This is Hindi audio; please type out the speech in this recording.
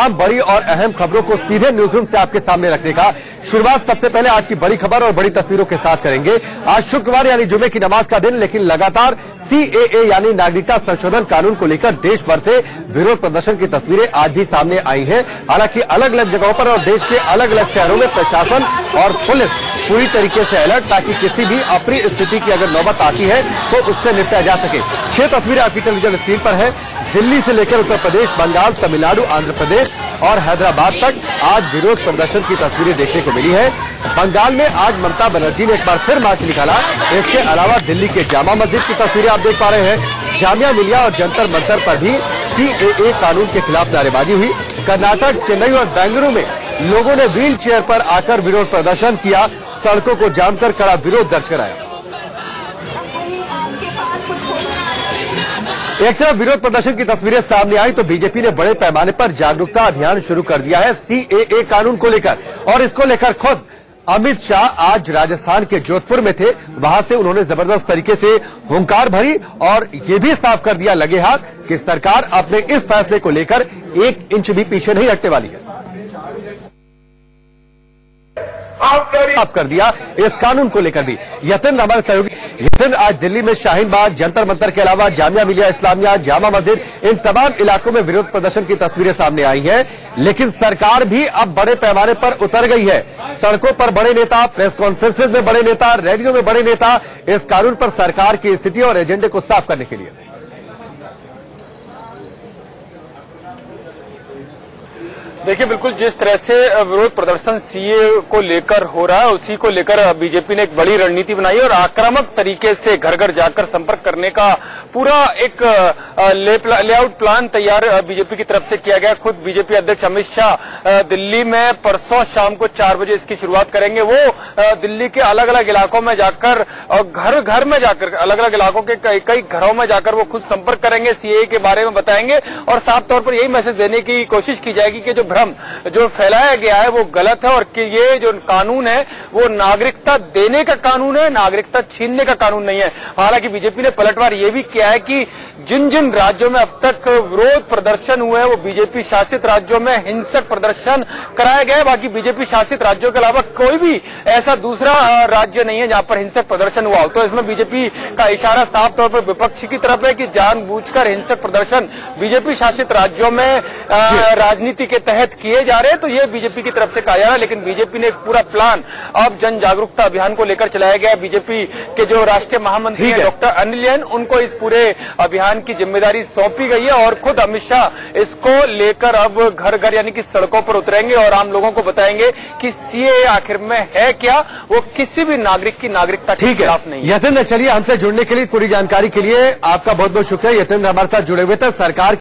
तमाम बड़ी और अहम खबरों को सीधे न्यूज रूम से आपके सामने रखने का शुरुआत सबसे पहले आज की बड़ी खबर और बड़ी तस्वीरों के साथ करेंगे। आज शुक्रवार यानी जुमे की नमाज का दिन, लेकिन लगातार CAA यानी नागरिकता संशोधन कानून को लेकर देश भर से विरोध प्रदर्शन की तस्वीरें आज भी सामने आई हैं। हालांकि अलग अलग जगहों पर और देश के अलग अलग शहरों में प्रशासन और पुलिस पूरी तरीके से अलर्ट, ताकि किसी भी अप्रिय स्थिति की अगर नौबत आती है तो उससे निपटा जा सके। 6 तस्वीरें आपकी टेलीविजन स्क्रीन पर है। दिल्ली से लेकर उत्तर प्रदेश, बंगाल, तमिलनाडु, आंध्र प्रदेश और हैदराबाद तक आज विरोध प्रदर्शन की तस्वीरें देखने को मिली है। बंगाल में आज ममता बनर्जी ने एक बार फिर मार्च निकाला। इसके अलावा दिल्ली के जामा मस्जिद की तस्वीरें आप देख पा रहे हैं। जामिया मिलिया और जंतर मंतर पर भी CAA कानून के खिलाफ नारेबाजी हुई। कर्नाटक, चेन्नई और बेंगलुरु में लोगों ने व्हील चेयर पर आकर विरोध प्रदर्शन किया, सड़कों को जाम कर कड़ा विरोध दर्ज कराया। एक तरफ विरोध प्रदर्शन की तस्वीरें सामने आई तो बीजेपी ने बड़े पैमाने पर जागरूकता अभियान शुरू कर दिया है CAA कानून को लेकर, और इसको लेकर खुद अमित शाह आज राजस्थान के जोधपुर में थे। वहां से उन्होंने जबरदस्त तरीके से हुंकार भरी और ये भी साफ कर दिया लगे हाथ कि सरकार अपने इस फैसले को लेकर 1 इंच भी पीछे नहीं हटने वाली है। साफ कर दिया इस कानून को लेकर भी। यतिन, हमारे सहयोगी यतिन, आज दिल्ली में शाहीन बाग, जंतर मंतर के अलावा जामिया मिलिया इस्लामिया, जामा मस्जिद, इन तमाम इलाकों में विरोध प्रदर्शन की तस्वीरें सामने आई हैं। लेकिन सरकार भी अब बड़े पैमाने पर उतर गई है। सड़कों पर बड़े नेता, प्रेस कॉन्फ्रेंसेज में बड़े नेता, रैलियों में बड़े नेता, इस कानून पर सरकार की स्थिति और एजेंडे को साफ करने के लिए। देखिए, बिल्कुल जिस तरह से विरोध प्रदर्शन CAA को लेकर हो रहा है, उसी को लेकर बीजेपी ने एक बड़ी रणनीति बनाई और आक्रामक तरीके से घर घर जाकर संपर्क करने का पूरा एक लेआउट प्लान तैयार बीजेपी की तरफ से किया गया। खुद बीजेपी अध्यक्ष अमित शाह दिल्ली में परसों शाम को 4 बजे इसकी शुरुआत करेंगे। वो दिल्ली के अलग अलग इलाकों में जाकर और घर घर में जाकर, अलग अलग इलाकों के कई घरों में जाकर वो खुद संपर्क करेंगे, CAA के बारे में बताएंगे और साफ तौर पर यही मैसेज देने की कोशिश की जाएगी कि जो भ्रम जो फैलाया गया है वो गलत है और कि ये जो कानून है वो नागरिकता देने का कानून है, नागरिकता छीनने का कानून नहीं है। हालांकि बीजेपी ने पलटवार ये भी किया है कि जिन जिन राज्यों में अब तक विरोध प्रदर्शन हुए हैं वो बीजेपी शासित राज्यों में हिंसक प्रदर्शन कराया गया है। बाकी बीजेपी शासित राज्यों के अलावा कोई भी ऐसा दूसरा राज्य नहीं है जहां पर हिंसक प्रदर्शन हुआ हो। तो इसमें बीजेपी का इशारा साफ तौर पर विपक्ष की तरफ है कि जानबूझकर हिंसक प्रदर्शन बीजेपी शासित राज्यों में राजनीति के तहत किए जा रहे हैं। तो ये बीजेपी की तरफ से कहा जा रहा है, लेकिन बीजेपी ने एक पूरा प्लान अब जन जागरूकता अभियान को लेकर चलाया गया। बीजेपी के जो राष्ट्रीय महामंत्री हैं डॉक्टर अनिल जैन, उनको इस पूरे अभियान की जिम्मेदारी सौंपी गई है और खुद अमित शाह इसको लेकर अब घर घर यानी कि सड़कों पर उतरेंगे और आम लोगों को बताएंगे कि CAA आखिर में है क्या, वो किसी भी नागरिक की नागरिकता के खिलाफ नहीं है। यतिन, चलिए हमसे जुड़ने के लिए, पूरी जानकारी के लिए आपका बहुत बहुत शुक्रिया। यतिन हमारे साथ जुड़े हुए थे। सरकार